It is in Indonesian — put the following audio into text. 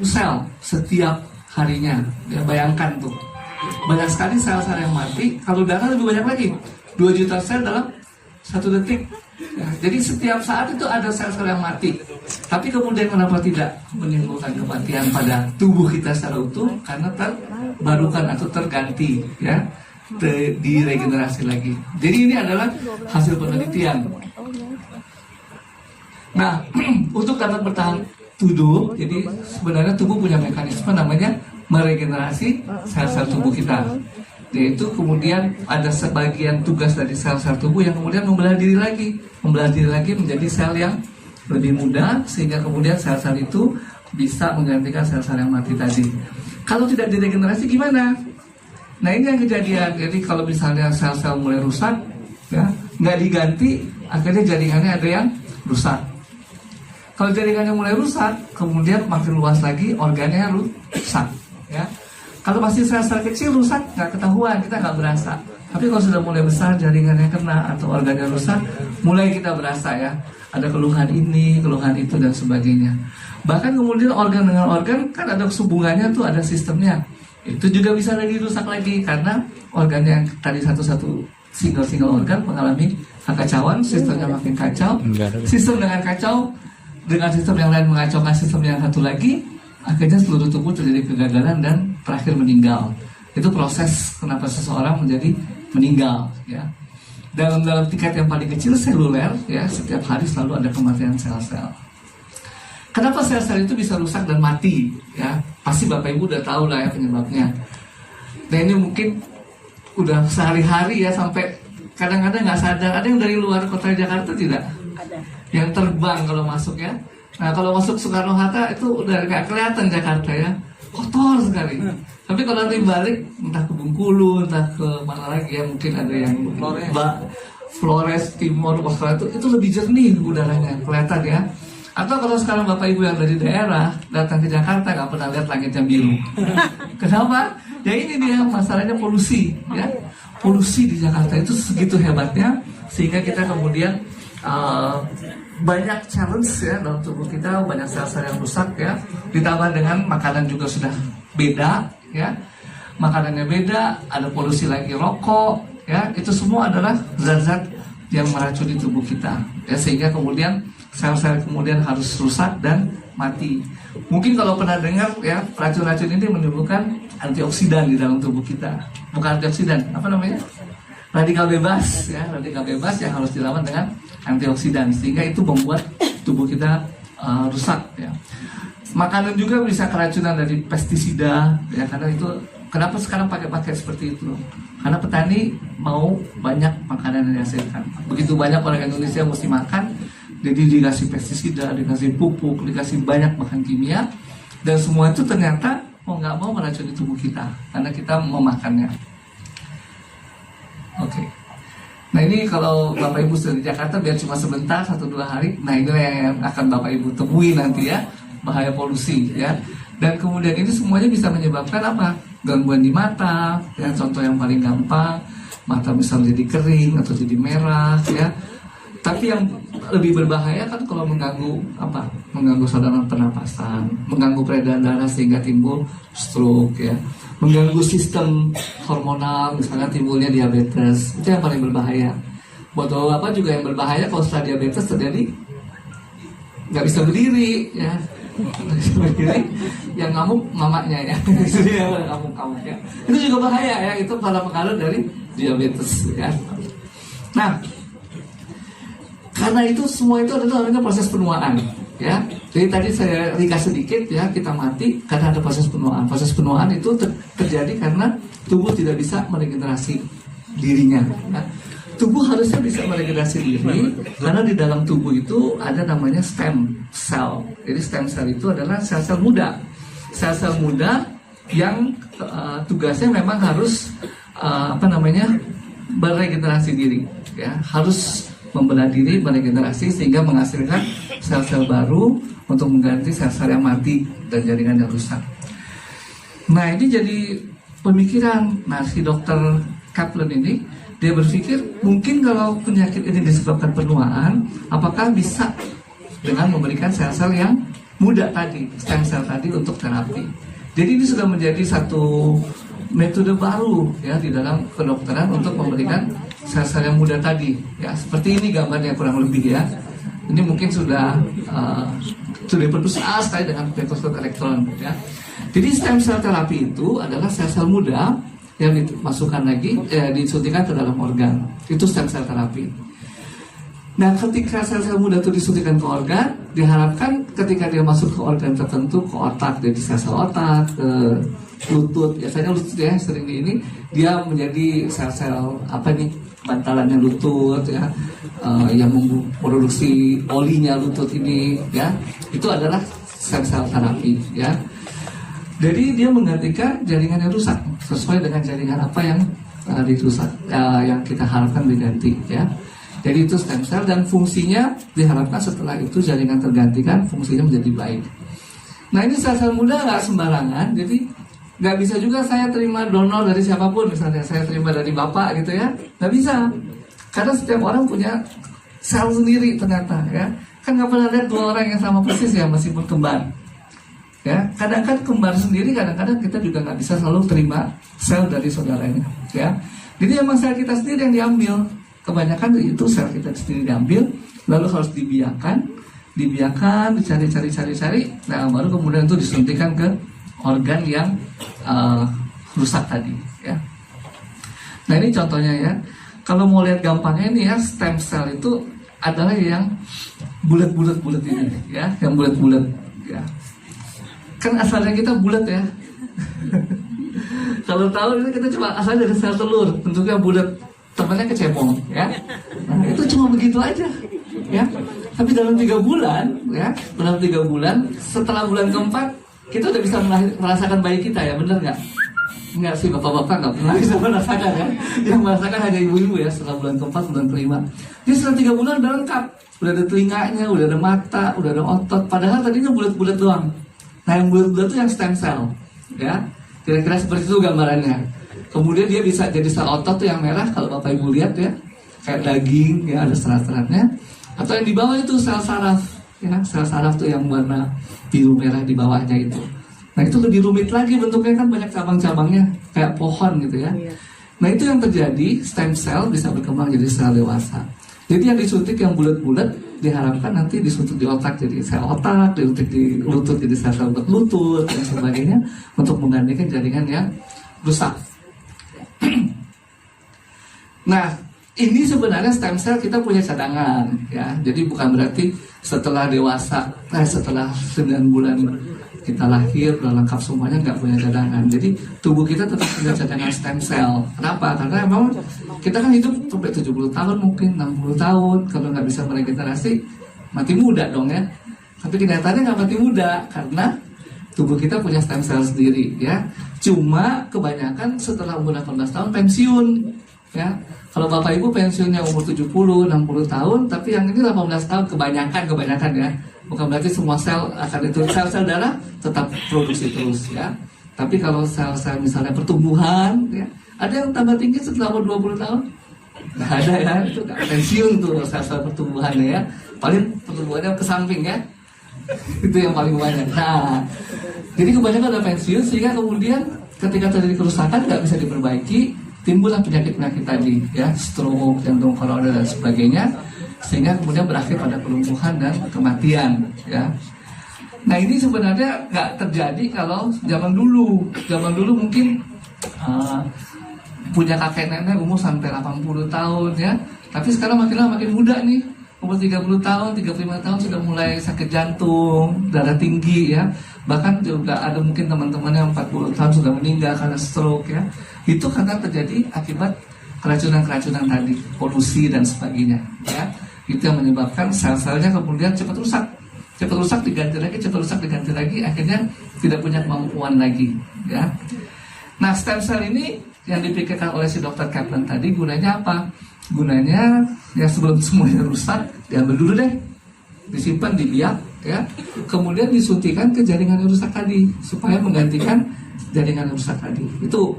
sel setiap harinya. Ya, bayangkan tuh, banyak sekali sel-sel yang mati. Kalau darah lebih banyak lagi, 2 juta sel dalam 1 detik. Ya, jadi setiap saat itu ada sel-sel yang mati. Tapi kemudian kenapa tidak menimbulkan kematian pada tubuh kita secara utuh? Karena terbarukan atau terganti, ya, diregenerasi lagi. Jadi ini adalah hasil penelitian. Nah, untuk dapat bertahan hidup, jadi sebenarnya tubuh punya mekanisme namanya meregenerasi sel-sel tubuh kita. Yaitu kemudian ada sebagian tugas dari sel-sel tubuh yang kemudian membelah diri lagi menjadi sel yang lebih muda, sehingga kemudian sel-sel itu bisa menggantikan sel-sel yang mati tadi. Kalau tidak diregenerasi gimana? Nah, ini yang kejadian. Jadi kalau misalnya sel-sel mulai rusak, ya, nggak diganti, akhirnya jaringannya ada yang rusak. Kalau jaringannya mulai rusak, kemudian makin luas lagi organnya rusak, ya. Kalau masih sel-sel kecil rusak, nggak ketahuan, kita nggak berasa. Tapi kalau sudah mulai besar, jaringannya kena atau organnya rusak, mulai kita berasa, ya. Ada keluhan ini, keluhan itu, dan sebagainya. Bahkan kemudian organ dengan organ, kan ada hubungannya tuh, ada sistemnya. Itu juga bisa lagi rusak lagi, karena organnya yang tadi satu-satu single organ mengalami kekacauan, sistemnya makin kacau. Sistem dengan kacau, dengan sistem yang lain mengacaukan sistem yang satu lagi, akhirnya seluruh tubuh terjadi kegagalan dan terakhir meninggal. Itu proses kenapa seseorang menjadi meninggal, ya. Dalam tingkat yang paling kecil, seluler, ya, setiap hari selalu ada kematian sel-sel. Kenapa sel-sel itu bisa rusak dan mati, ya? Pasti Bapak Ibu udah tahu lah, ya, penyebabnya. Nah, ini mungkin udah sehari-hari, ya, sampai kadang-kadang nggak sadar. Ada yang dari luar kota Jakarta tidak? Ada. Yang terbang kalau masuk, ya. Nah, kalau masuk Soekarno-Hatta itu udah nggak kelihatan Jakarta, ya, kotor sekali. Tapi kalau nanti balik, entah ke Bengkulu, entah ke mana lagi, ya, mungkin ada yang Flores Timur, itu lebih jernih udaranya, kelihatan, ya. Atau kalau sekarang Bapak Ibu yang dari daerah datang ke Jakarta nggak pernah lihat langit yang biru. Kenapa? Ya ini dia masalahnya polusi, ya. Polusi di Jakarta itu segitu hebatnya, sehingga kita kemudian banyak challenge, ya, dalam tubuh kita, banyak sel-sel yang rusak, ya. Ditambah dengan makanan juga sudah beda, ya. Makanannya beda, ada polusi lagi, rokok, ya. Itu semua adalah zat-zat yang meracuni tubuh kita, ya, sehingga kemudian sel-sel kemudian harus rusak dan mati. Mungkin kalau pernah dengar, ya, racun-racun ini menimbulkan antioksidan di dalam tubuh kita. Bukan antioksidan, apa namanya? Radikal bebas, ya, radikal bebas yang harus dilawan dengan antioksidan, sehingga itu membuat tubuh kita rusak, ya. Makanan juga bisa keracunan dari pestisida, ya, karena itu kenapa sekarang pakai seperti itu? Karena petani mau banyak makanan yang dihasilkan. Begitu banyak orang Indonesia mesti makan, jadi dikasih pestisida, dikasih pupuk, dikasih banyak bahan kimia, dan semua itu ternyata mau nggak mau meracuni tubuh kita karena kita memakannya. Oke. Nah, ini kalau Bapak Ibu sudah di Jakarta, biar cuma sebentar, 1-2 hari. Nah, ini yang akan Bapak Ibu temui nanti, ya, bahaya polusi, ya. Dan kemudian ini semuanya bisa menyebabkan apa? Gangguan di mata, ya. Contoh yang paling gampang, mata bisa menjadi kering atau jadi merah, ya. Tapi yang lebih berbahaya kan kalau mengganggu apa? Mengganggu saluran pernapasan, mengganggu peredaran darah sehingga timbul stroke, ya. Mengganggu sistem hormonal, misalnya timbulnya diabetes. Itu yang paling berbahaya. Buat bapak juga yang berbahaya kalau setelah diabetes terjadi nggak bisa berdiri, ya. Nggak bisa berdiri, yang ngamuk mamanya, ya. Jadi yang ngamuk-ngamuk, ya. Itu juga bahaya, ya. Itu para pengaruh dari diabetes, ya. Nah, karena itu semua itu adalah proses penuaan, ya. Jadi tadi saya ringkas sedikit, ya, kita mati karena ada proses penuaan. Proses penuaan itu terjadi karena tubuh tidak bisa meregenerasi dirinya, ya. Tubuh harusnya bisa meregenerasi diri karena di dalam tubuh itu ada namanya stem cell. Jadi stem cell itu adalah sel-sel muda. Sel-sel muda yang tugasnya memang harus beregenerasi diri, ya. Harus membelah diri, meregenerasi sehingga menghasilkan sel-sel baru untuk mengganti sel-sel yang mati dan jaringan yang rusak. Nah, ini jadi pemikiran. Nah, si dokter Kaplan ini, dia berpikir mungkin kalau penyakit ini disebabkan penuaan, apakah bisa dengan memberikan sel-sel yang muda tadi, stem cell tadi untuk terapi. Jadi ini sudah menjadi satu metode baru ya di dalam kedokteran untuk memberikan sel-sel yang muda tadi. Ya seperti ini gambarnya kurang lebih ya. Ini mungkin sudah diproduksi sekali dengan mikroskop elektron ya. Jadi stem cell terapi itu adalah sel-sel muda yang dimasukkan lagi, disuntikan ke dalam organ. Itu stem cell terapi. Nah, ketika sel-sel muda itu disuntikan ke organ, diharapkan ketika dia masuk ke organ tertentu, ke otak, jadi sel-sel otak, ke lutut, biasanya lutut ya sering ini, dia menjadi sel-sel bantalannya lutut ya, yang memproduksi olinya lutut ini ya, itu adalah sel-sel terapi ya. Jadi dia menggantikan jaringan yang rusak sesuai dengan jaringan apa yang dirusak, yang kita harapkan diganti ya. Jadi itu stem cell dan fungsinya diharapkan setelah itu jaringan tergantikan, fungsinya menjadi baik. Nah ini sel-sel muda nggak sembarangan, jadi nggak bisa juga saya terima donor dari siapapun, misalnya saya terima dari bapak gitu ya, nggak bisa. Karena setiap orang punya sel sendiri ternyata ya. Kan nggak pernah lihat dua orang yang sama persis ya meskipun kembar. Ya, kadang-kadang kembar sendiri, kadang-kadang kita juga nggak bisa selalu terima sel dari saudaranya. Ya, jadi emang sel kita sendiri yang diambil. Kebanyakan itu sel kita sendiri diambil, lalu harus dibiarkan, dicari, nah baru kemudian itu disuntikan ke organ yang rusak tadi. Ya. Nah ini contohnya ya, kalau mau lihat gampangnya ini ya, stem cell itu adalah yang bulat ini, ya, yang bulat. Ya. Kan asalnya kita bulat ya. Kalau tahu ini kita cuma asalnya dari sel telur, bentuknya bulat. Temannya kecebong ya, nah, itu cuma begitu aja ya. Tapi dalam 3 bulan ya, dalam 3 bulan setelah bulan keempat kita udah bisa merasakan bayi kita ya, bener nggak? Nggak sih, bapak-bapak nggak pernah bisa merasakan ya. Yang merasakan hanya ibu-ibu ya, setelah bulan keempat, bulan kelima. Jadi setelah 3 bulan udah lengkap, udah ada telinganya, udah ada mata, udah ada otot. Padahal tadinya bulat-bulat doang. Nah yang bulat-bulat itu yang stem cell ya, kira-kira seperti itu gambarannya. Kemudian dia bisa jadi sel otot tuh yang merah, kalau bapak ibu lihat ya, kayak daging ya, ada serat-seratnya. Atau yang di bawah itu sel saraf ya, sel saraf tuh yang warna biru merah di bawahnya itu. Nah itu lebih rumit lagi, bentuknya kan banyak cabang-cabangnya kayak pohon gitu ya. Nah itu yang terjadi, stem cell bisa berkembang jadi sel dewasa. Jadi yang disuntik yang bulat-bulat diharapkan nanti disuntik di otak jadi sel otak, disuntik di lutut jadi sel-sel lutut dan sebagainya, untuk menggantikan jaringan yang rusak. Nah, ini sebenarnya stem cell kita punya cadangan ya. Jadi bukan berarti setelah dewasa, setelah 9 bulan kita lahir udah lengkap semuanya nggak punya cadangan. Jadi tubuh kita tetap punya cadangan stem cell. Kenapa? Karena memang kita kan hidup sampai 70 tahun mungkin 60 tahun. Kalau nggak bisa meregenerasi, mati muda dong ya. Tapi kenyataannya nggak mati muda karena tubuh kita punya stem cell sendiri ya. Cuma kebanyakan setelah umur 18 tahun pensiun ya. Kalau bapak ibu pensiunnya umur 70, 60 tahun, tapi yang ini 18 tahun kebanyakan ya. Bukan berarti semua sel akan itu, sel-sel darah tetap produksi terus ya. Tapi kalau sel-sel misalnya pertumbuhan ya, ada yang tambah tinggi setelah umur 20 tahun. Nggak ada ya, itu nggak pensiun tuh sel-sel pertumbuhannya ya. Paling pertumbuhannya ke samping ya. Itu yang paling banyak. Nah, jadi kebanyakan udah pensiun sehingga kemudian ketika terjadi kerusakan nggak bisa diperbaiki, timbullah penyakit-penyakit tadi ya, stroke, jantung koroner dan sebagainya, sehingga kemudian berakhir pada kelumpuhan dan kematian ya. Nah ini sebenarnya nggak terjadi kalau zaman dulu. Zaman dulu mungkin punya kakek nenek umur sampai 80 tahun ya, tapi sekarang makin lama makin muda nih, umur 30 tahun, 35 tahun sudah mulai sakit jantung, darah tinggi ya. Bahkan juga ada mungkin teman-teman yang 40 tahun sudah meninggal karena stroke ya. Itu karena terjadi akibat keracunan-keracunan tadi, polusi dan sebagainya ya. Itu yang menyebabkan sel-selnya kemudian cepat rusak diganti lagi, akhirnya tidak punya kemampuan lagi ya. Nah stem cell ini yang dipikirkan oleh si dokter Kaplan tadi gunanya apa? Gunanya ya sebelum semuanya rusak diambil dulu deh, disimpan di biak ya, kemudian disuntikan ke jaringan yang rusak tadi supaya menggantikan jaringan yang rusak tadi. Itu